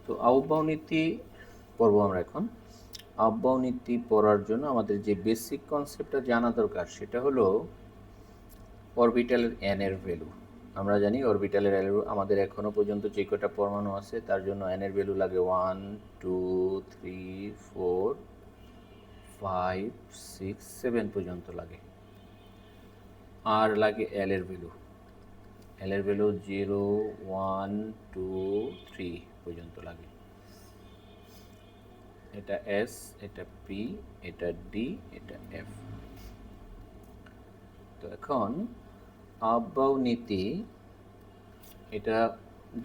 তো আহ্বাও নীতি পড়বো আমরা এখন। আহ্বাও নীতি পড়ার জন্য আমাদের যে বেসিক কনসেপ্টটা জানা দরকার সেটা হলো অরবিটালের এন এর ভ্যালু। আমরা জানি অরবিটালের ভ্যালু আমাদের এখনও পর্যন্ত যে কটা পরমাণু আছে তার জন্য এন এর ভ্যালু লাগে 1 2 3 4 5 6 7 পর্যন্ত লাগে। আর লাগে এল এর ভ্যালু। এল এর ভ্যালু 0 1 2 3 পর্যন্ত লাগে। এটা এস, এটা পি, এটা ডি, এটা এফ। তো এখন আহ্বাও নীতি এটা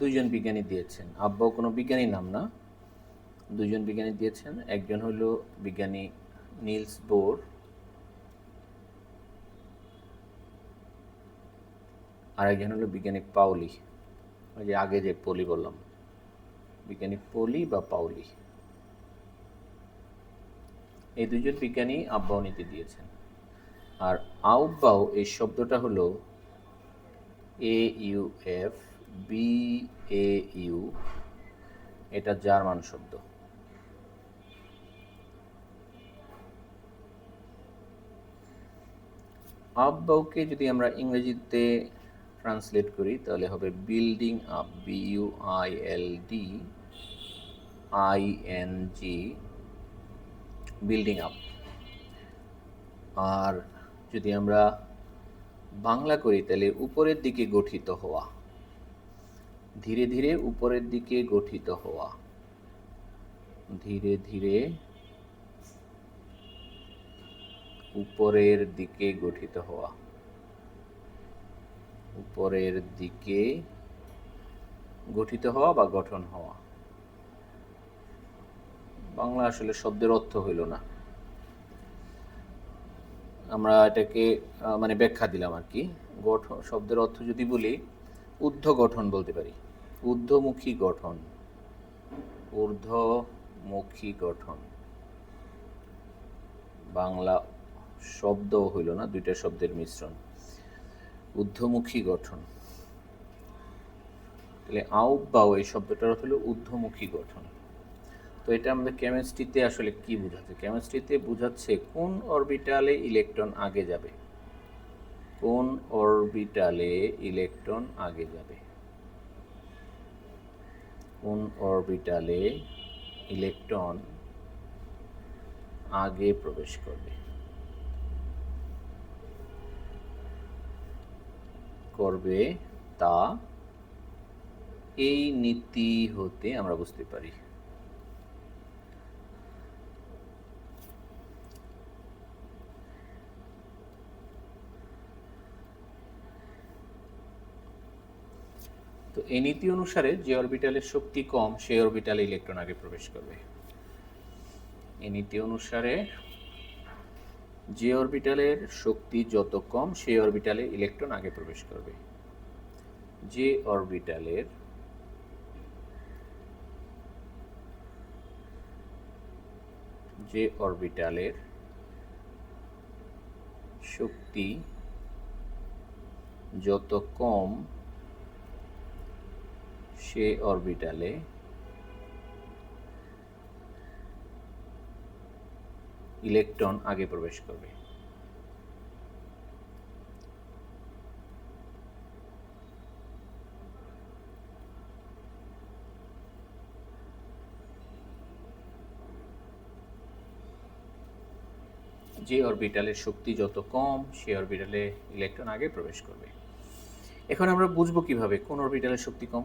দুইজন বিজ্ঞানী দিয়েছেন। আহ্বাও কোনো বিজ্ঞানী নাম না, দুইজন বিজ্ঞানী দিয়েছেন। একজন হলো বিজ্ঞানী নিলস বোর, আর একজন হলো বিজ্ঞানী পাউলি। ওই যে আগে যে পলি বললাম, বিজ্ঞানী পলি বা পাউলি, এই দুইজন বিজ্ঞানী আহ্বাও নীতি দিয়েছেন। আর আহ্বাও এই শব্দটা হলো AUF BAU, এটা জার্মান শব্দ। আহ্বাওকে যদি আমরা ইংরেজিতে ট্রান্সলেট করি তাহলে হবে building up, BUILDING, building up. আর যদি আমরা বাংলা করি তাহলে উপরের দিকে গঠিত হওয়া, ধীরে ধীরে উপরের দিকে গঠিত হওয়া, ধীরে ধীরে উপরের দিকে গঠিত হওয়া, উপরের দিকে গঠিত হওয়া বা গঠন হওয়া। বাংলা আসলে শব্দের অর্থ হইল না, আমরা এটাকে মানে ব্যাখ্যা দিলাম আর কি। গঠন শব্দের অর্থ যদি বলি ঊর্ধ্ব গঠন বলতে পারি, ঊর্ধ্বমুখী গঠন, ঊর্ধ্বমুখী গঠন। বাংলা শব্দ হইল না, দুইটা শব্দের মিশ্রণ, ঊর্ধ্বমুখী গঠন। তাহলে আহ্বাও এই শব্দটার অর্থ হলো ঊর্ধ্বমুখী গঠন। তো এটা আমাদের কেমিস্ট্রিতে আসলে কি বোঝাচ্ছে? কেমিস্ট্রিতে বোঝাচ্ছে কোন অরবিটালে ইলেকট্রন আগে যাবে, কোন অরবিটালে ইলেকট্রন আগে যাবে, কোন অরবিটালে ইলেকট্রন আগে প্রবেশ করবে তা এই নীতি হতে আমরা বুঝতে পারি। তো এই নীতি অনুসারে যে অরবিটালের শক্তি কম সেই অরবিটালে ইলেকট্রন আগে প্রবেশ করবে। এই নীতি অনুসারে যে অরবিটালের শক্তি যত কম সেই অরবিটালে ইলেকট্রন আগে প্রবেশ করবে। যে অরবিটালের শক্তি যত কম সে অরবিটালে ইলেকট্রন আগে প্রবেশ করবে। যে অরবিটালের শক্তি যত কম সে অরবিটালে ইলেকট্রন আগে প্রবেশ করবে। এখন আমরা বুঝবো কিভাবে কোন অরবিটালের শক্তি কম।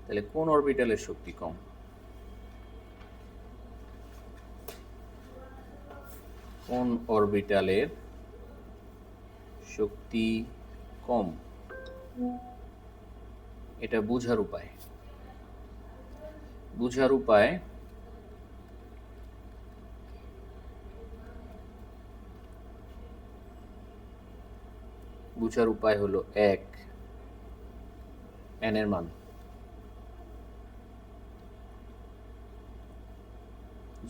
তাহলে কোন অরবিটালের শক্তি কম? কোন অরবিটালের শক্তি কম, এটা বুঝার উপায় হলো 1 n এর মান,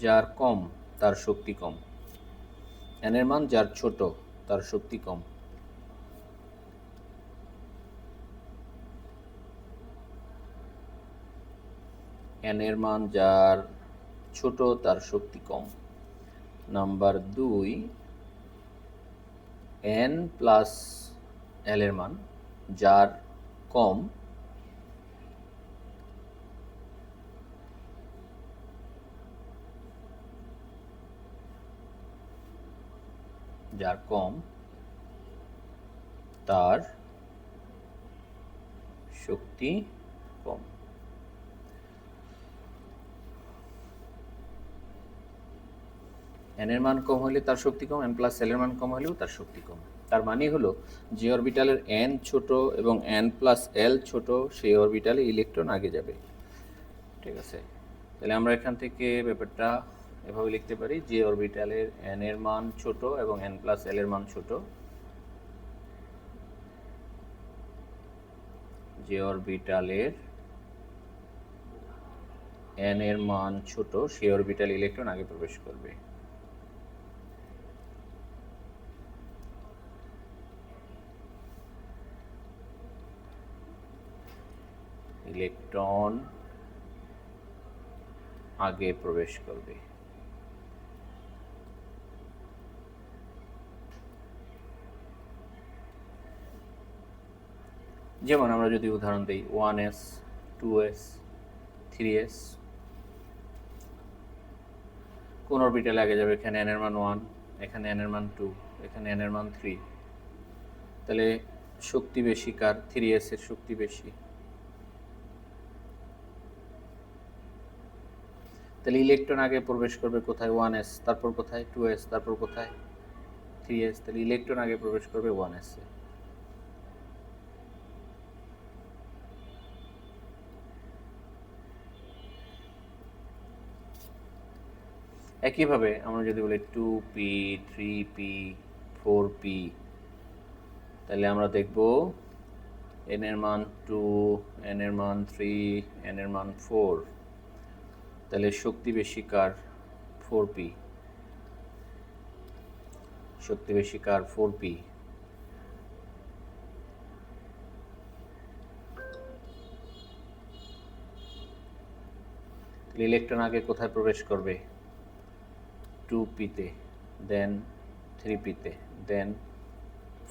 যার কম তার শক্তি কম, n এর মান যার ছোট তার শক্তি কম। n এর মান যার ছোট তার শক্তি কম। নাম্বার 2, n প্লাস l এর মান যার কম তার শক্তি কম। n এর মান কম হলে তার শক্তি কম, n প্লাস l এর মান কম হলেও তার শক্তি কম। তার মানে হলো যে অরবিটালের n ছোট এবং n প্লাস l ছোট সেই অরবিটালে ইলেকট্রন আগে যাবে। ঠিক আছে, তাহলে আমরা এখান থেকে ব্যাপারটা এভাবে লিখতে পারি, যে অরবিটালের n এর মান ছোট এবং n প্লাস l এর মান ছোট, যে অরবিটালের n এর মান ছোট সেই অরবিটালে ইলেকট্রন আগে প্রবেশ করবে। ইলেকট্রন আগে প্রবেশ করবে। যেমন আমরা যদি উদাহরণ দিই 1s 2s 3s, কোন অরবিটালে আগে যাবে? এখানে n এর মান 1, এখানে n এর মান 2, এখানে n এর মান 3, তাহলে শক্তি বেশি কার? 3s এর শক্তি বেশি। তাহলে ইলেকট্রন আগে প্রবেশ করবে কোথায়? 1s, তারপর কোথায়? 2s, তারপর কোথায়? 3s। তাহলে ইলেকট্রন আগে প্রবেশ করবে 1s এ। একইভাবে আমরা যদি বলি 2p 3p 4p, তাহলে আমরা দেখব n এর মান 2, n এর মান 3, n এর মান 4, তাহলে শক্তি বেশি কার? 4p। শক্তি বেশি কার? 4p। ইলেকট্রন আগে কোথায় প্রবেশ করবে? 2p তে, দেন 3p তে, দেন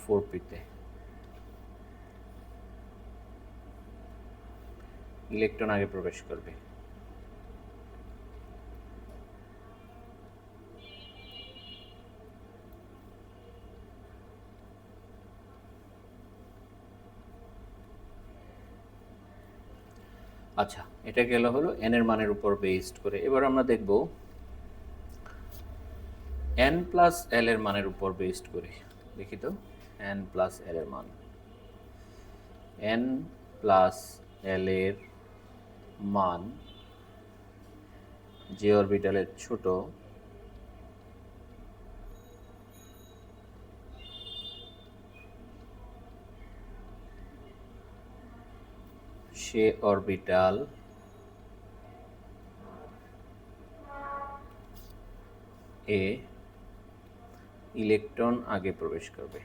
4p তে। ইলেকট্রন আগে প্রবেশ করবে। আচ্ছা, এটা গেল হলো n এর মানের উপর বেসড করে। এবার আমরা দেখব n প্লাস l এর মানের উপর বেসড করে। দেখি তো n প্লাস l এর মান। n প্লাস l এর মান যে অরবিটালের ছোট সে অরবিটাল এ ইলেকট্রন আগে প্রবেশ করবে।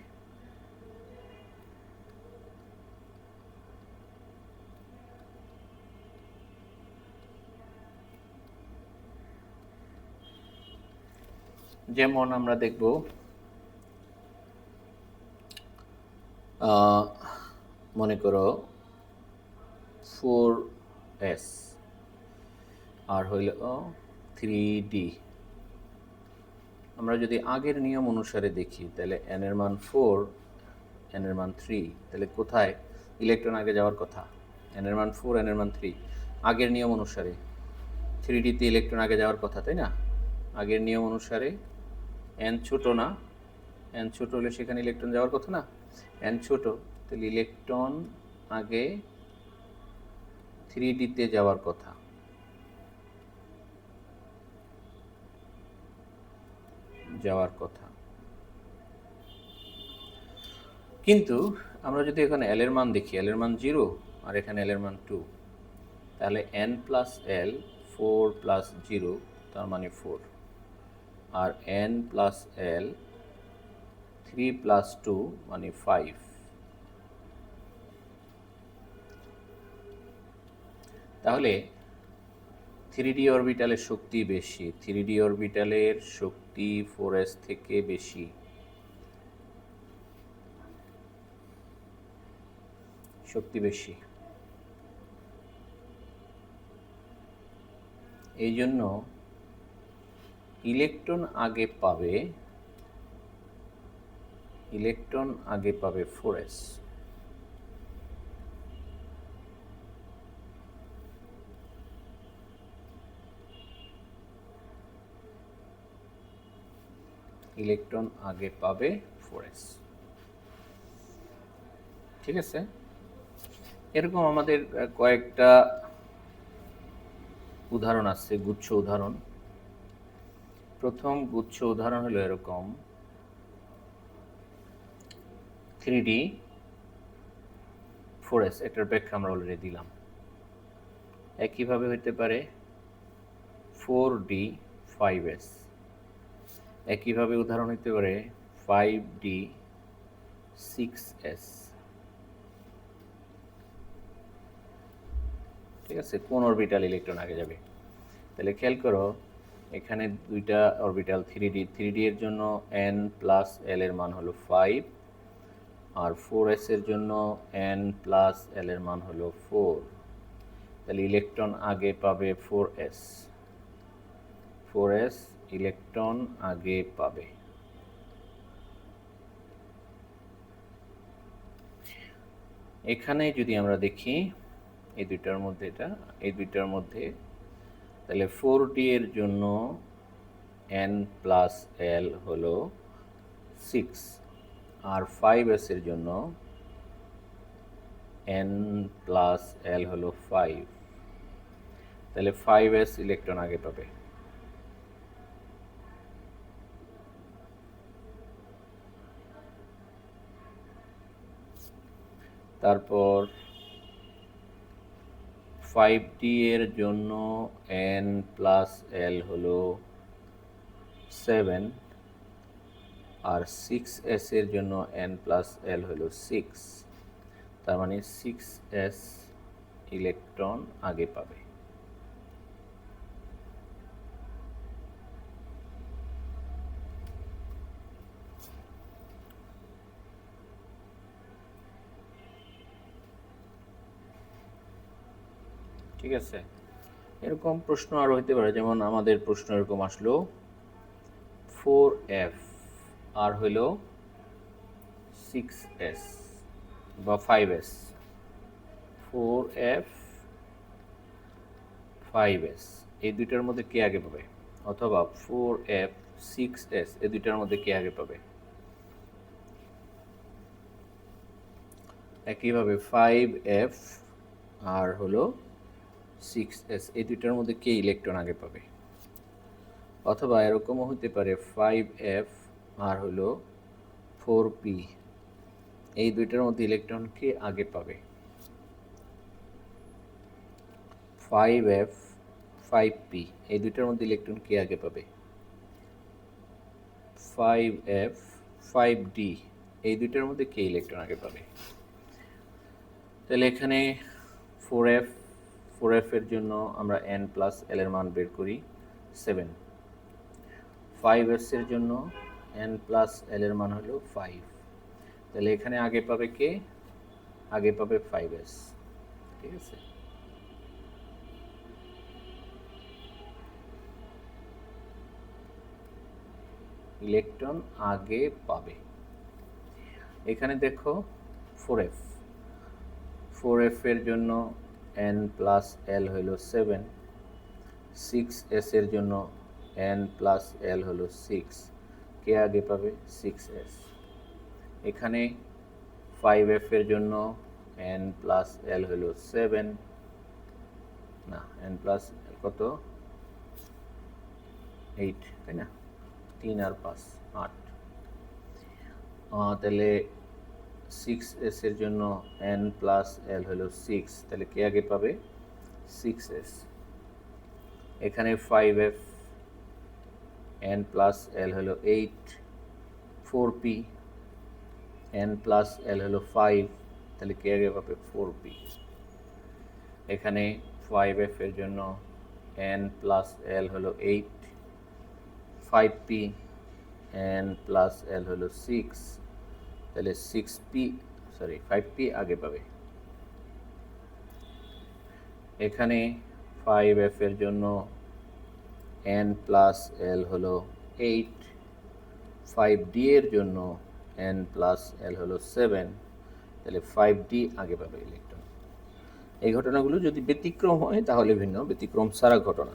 যেমন আমরা দেখব মনে করো 4s আর হইল 3d। আমরা যদি আগের নিয়ম অনুসারে দেখি তাহলে n এর মান 4, n এর মান 3, তাহলে কোথায় ইলেকট্রন আগে যাওয়ার কথা? n এর মান 4, n এর মান 3, আগের নিয়ম অনুসারে 3d তে ইলেকট্রন আগে যাওয়ার কথা, তাই না? আগের নিয়ম অনুসারে n ছোট না, n ছোট হলে সেখানে ইলেকট্রন যাওয়ার কথা না? n ছোট, তাহলে ইলেকট্রন আগে 3d তে যাওয়ার কথা। কিন্তু আমরা যদি এখানে l এর মান দেখি, l এর মান 0 আর এখানে l এর মান 2, তাহলে n প্লাস l 4 প্লাস 0 তার মানে 4, আর n প্লাস l 3 প্লাস 2 মানে 5। তাহলে 3D অরবিটালের শক্তি বেশি, 3D অরবিটালের শক্তি 4s থেকে বেশি, শক্তি বেশি। এই জন্য ইলেকট্রন আগে পাবে 4s। ইলেকট্রন আগে পাবে 4s, ঠিক আছে। এরকম আমাদের কয়েকটা উদাহরণ আছে, গুচ্ছ উদাহরণ। প্রথম গুচ্ছ উদাহরণ হলো এরকম, 3D 4s, এটার ব্যাখ্যা আমরা অলরেডি দিলাম। একইভাবে হতে পারে 4D 5s, একইভাবে উদাহরণ হতে পারে 5D 6s, ঠিক আছে। কোন অরবিটাল ইলেকট্রন আগে যাবে? তাহলে খেয়াল করো, এখানে দুইটা অরবিটাল 3D এর জন্য n প্লাস l এর মান হলো 5, আর 4s এর জন্য n প্লাস l এর মান হলো 4। তাহলে ইলেকট্রন আগে পাবে 4s ইলেকট্রন আগে পাবে। এখানে যদি আমরা দেখি এই দুইটার মধ্যে, তাহলে 4D এর জন্য n প্লাস l হলো 6, আর 5s এর জন্য n প্লাস l হলো 5। তাহলে 5s ইলেকট্রন আগে পাবে। তারপর 5D এর জন্য n প্লাস l হলো 7, আর 6s এর জন্য n প্লাস l হলো 6। তার মানে 6s ইলেকট্রন আগে পাবে। ঠিক আছে। এরকম প্রশ্ন আরো হইতে পারে, যেমন আমাদের প্রশ্ন এরকম আসলো 4f আর হইল 6s বা 5s, 4f 5s, এই দুইটার মধ্যে কে আগে পাবে? অথবা 4f 6s, এই দুইটার মধ্যে কে আগে পাবে? একইভাবে 5f আর হলো 6s, এই দুইটার মধ্যে কে ইলেকট্রন আগে পাবে? অথবা এরকমও হতে পারে 5f আর হলো 4p, এই দুইটার মধ্যে ইলেকট্রন কে আগে পাবে? 5f 5p, এই দুইটার মধ্যে ইলেকট্রন কে আগে পাবে? 5f 5d, এই দুইটার মধ্যে কে ইলেকট্রন আগে পাবে? তাহলে এখানে 4f এর জন্য আমরা n প্লাস l এর মান বের করি 7, 5s এর জন্য n প্লাস l এর মান হলো 5। তাহলে এখানে আগে পাবে কে? আগে পাবে 5s, ঠিক আছে। ইলেকট্রন আগে পাবে। এখানে দেখো 4f এর জন্য n প্লাস l হলো 7, 6s এর জন্য n প্লাস l হলো 6, কে আগে পাবে? 6s। এখানে 5f এর জন্য n প্লাস l হলো 7, না n প্লাস কত 8, তাই না? 3 আর 5 8। তাহলে 6s এর জন্য n প্লাস l হলো 6, তাহলে কে আগে পাবে? 6s। এখানে 5f n প্লাস l হলো 8, 4p n প্লাস l হলো 5, তাহলে কে আগে পাবে? 4p। এখানে 5f এর জন্য n প্লাস l হলো 8, 5p n প্লাস l হলো 6, তাহলে 5p আগে পাবে। এখানে 5f এর জন্য n প্লাস l হলো 8, 5d এর জন্য n প্লাস l হলো 7, তাহলে 5d আগে পাবে ইলেকট্রন। এই ঘটনাগুলো যদি ব্যতিক্রম হয় তাহলে ভিন্ন, ব্যতিক্রম ছাড়া ঘটনা।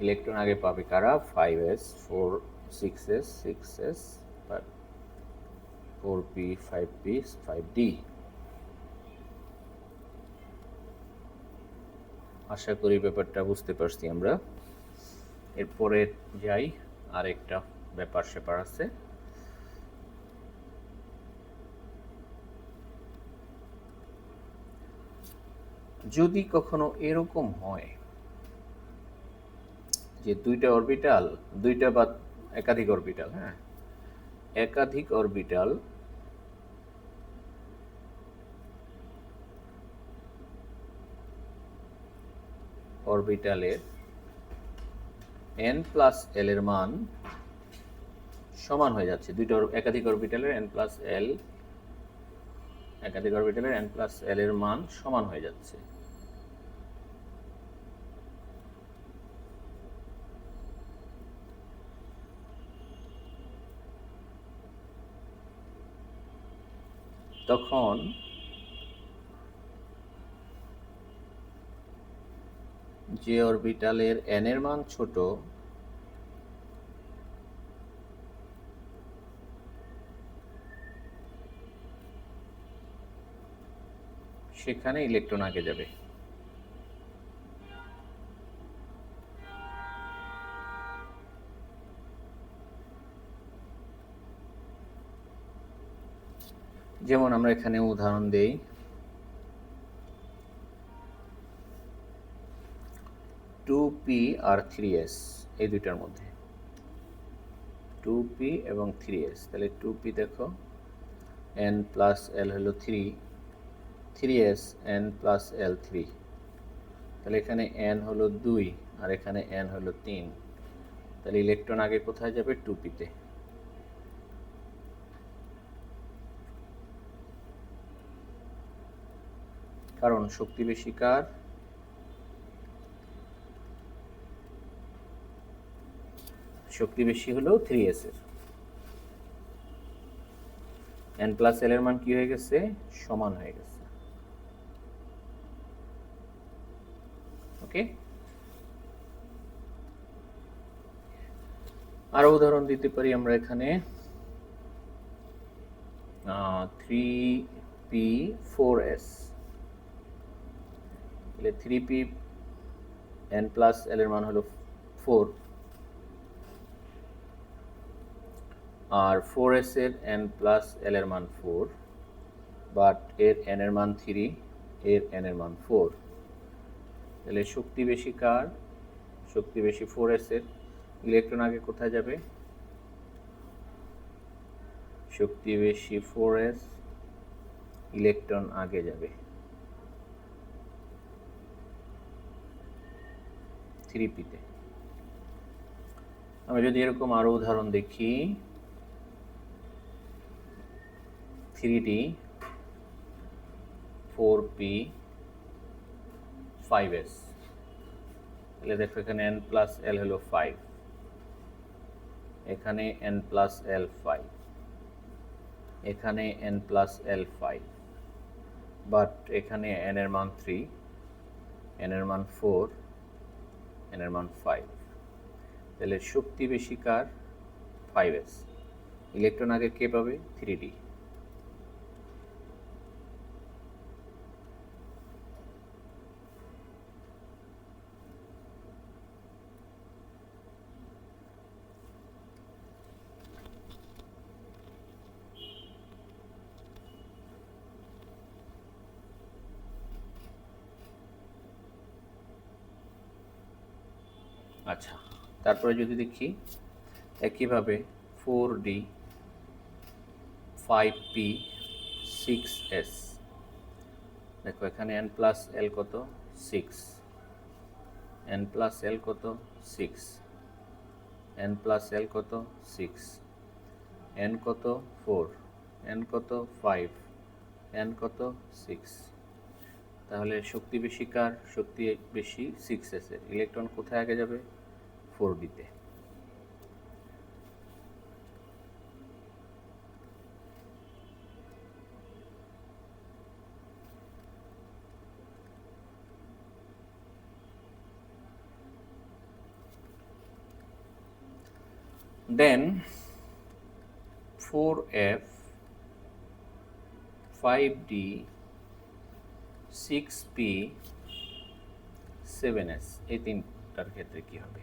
ইলেকট্রন আগে পাবে কারা? 5s, 4, 6s, 6s, 4p, 5p, 5d। আশা করি ব্যাপারটা বুঝতে পারছি আমরা। এরপরে যাই, আরেকটা ব্যাপার স্যাপার আছে। যদি কখনো এরকম হয় যে দুইটা বা একাধিক অরবিটাল, একাধিক অরবিটালের n প্লাস l এর মান সমান হয়ে যাচ্ছে, একাধিক অরবিটালের n প্লাস l এর মান সমান হয়ে যাচ্ছে, তখন যে অরবিটালের n এর মান ছোট সেখানে ইলেকট্রন আগে যাবে। যেমন আমরা এখানে উদাহরণ দেই, 2p আর 3s, এই দুইটার মধ্যে 2p এবং 3s, তাহলে 2p দেখো n প্লাস l হলো 3, 3s n প্লাস l 3, তাহলে এখানে n হলো 2 আর এখানে n হলো 3, তাহলে ইলেকট্রন আগে কোথায় যাবে? 2p-তে। কারণ শক্তি বেশি কার? শক্তি বেশি হলো 3s এর। n প্লাস l এর মান কি হয়ে গেছে? সমান হয়ে গেছে। ওকে, আরো উদাহরণ দিতে পারি আমরা এখানে, 3p 4s, তাহলে 3p n প্লাস l এর মান হলো 4, আর 4s এর n প্লাস l এর মান 4, বাট এর n এর মান 3, এর n এর মান 4, তাহলে শক্তি বেশি কার? শক্তি বেশি 4s এর। ইলেকট্রন আগে কোথায় যাবে? শক্তি বেশি 4s, ইলেকট্রন আগে যাবে 3p-তে। আমরা যদি এরকম আরো উদাহরণ দেখি, 3d, 4p, 5s, তাহলে দেখো এখানে n প্লাস l হলো 5, এখানে n প্লাস l 5, এখানে n প্লাস l 5, বাট এখানে n এর মান 3, n এর মান 4, n এর মান 5, তাহলে শক্তি বেশি কার? 5s। ইলেকট্রন আগে কে পাবে? 3d। আচ্ছা, তারপরে যদি দেখি একইভাবে 4d, 5p, 6s, দেখো এখানে n প্লাস এল কত 6, n প্লাস এল কত 6, n প্লাস এল কত 6, n কত 4, n কত 5, n কত 6। তাহলে শক্তি বেশি কার? শক্তি বেশি 6s এর। ইলেকট্রন কোথায় আগে যাবে? 4d-তে। Then 4f 5d 6p 7s এই তিনটার ক্ষেত্রে কি হবে?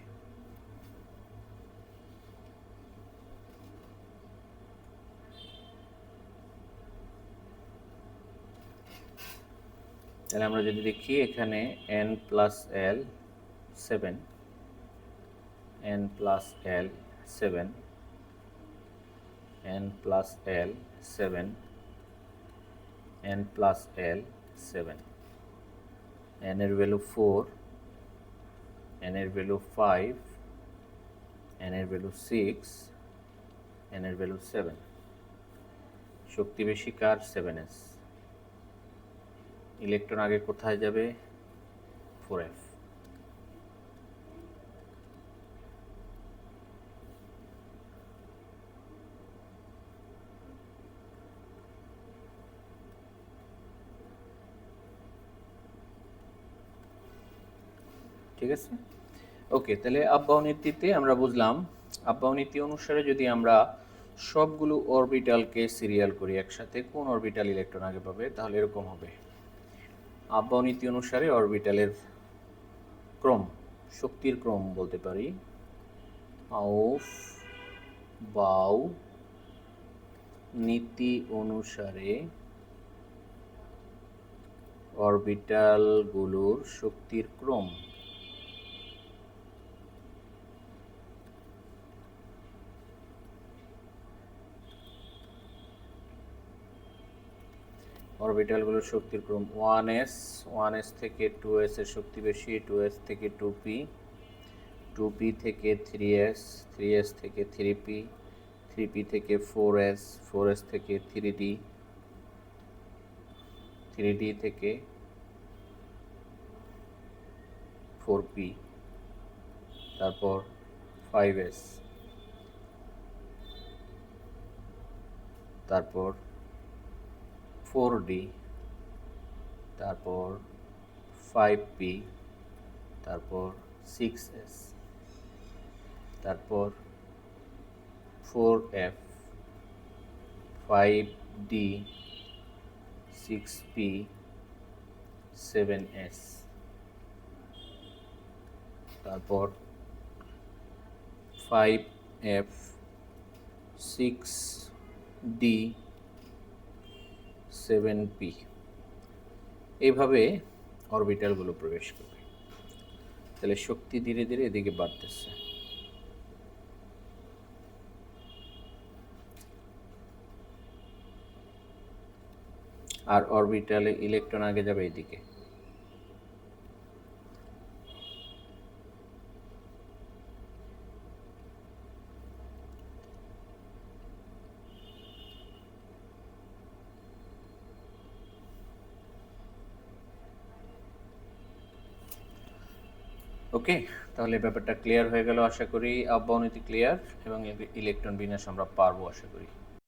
তাহলে আমরা যদি দেখি এখানে n plus L 7, n plus L 7, n plus L 7, n plus L 7, n এর ভ্যালু 4, n এর ভ্যালু 5, n এর ভ্যালু 6, n এর ভ্যালু 7। শক্তি বেশি কার? 7s। ইলেকট্রন আগে কোথায় যাবে? 4f। ঠিক আছে, ওকে। তাহলে আব্বাও নীতিতে আমরা বুঝলাম, আব্বাও নীতি অনুসারে যদি আমরা সবগুলো অরবিটালকে সিরিয়াল করি একসাথে, কোন অরবিটাল ইলেকট্রন আগে পাবে? তাহলে এরকম হবে। আব্বাও নীতি অনুসারে অরবিটালের ক্রম, শক্তির ক্রম বলতে পারি, আউফবাউ নীতি অনুসারে অরবিটালগুলোর শক্তির ক্রম। অরবিটালগুলোর শক্তির ক্রম 1s, 1s থেকে 2s এর শক্তি বেশি, 2s থেকে 2p, 2p থেকে 3s, 3s থেকে 3p, 3p থেকে 4s, 4s থেকে 3d, 3d থেকে 4p, তারপর 5s, তারপর 4d, তারপর 5p, তারপর 6s, তারপর 4f, 5d, 6p, 7s, তারপর 5f, 6d, 7p। এইভাবে অরবিটালগুলো প্রবেশ করবে। তাহলে শক্তি ধীরে ধীরে এদিকে বাড়তেছে। আর অরবিটালে ইলেকট্রন আগে যাবে এইদিকে। ওকে, তাহলে ব্যাপারটা ক্লিয়ার হয়ে গেল আশা করি। আব্বাও নীতি ক্লিয়ার এবং ইলেকট্রন বিন্যাস আমরা পারবো আশা করি।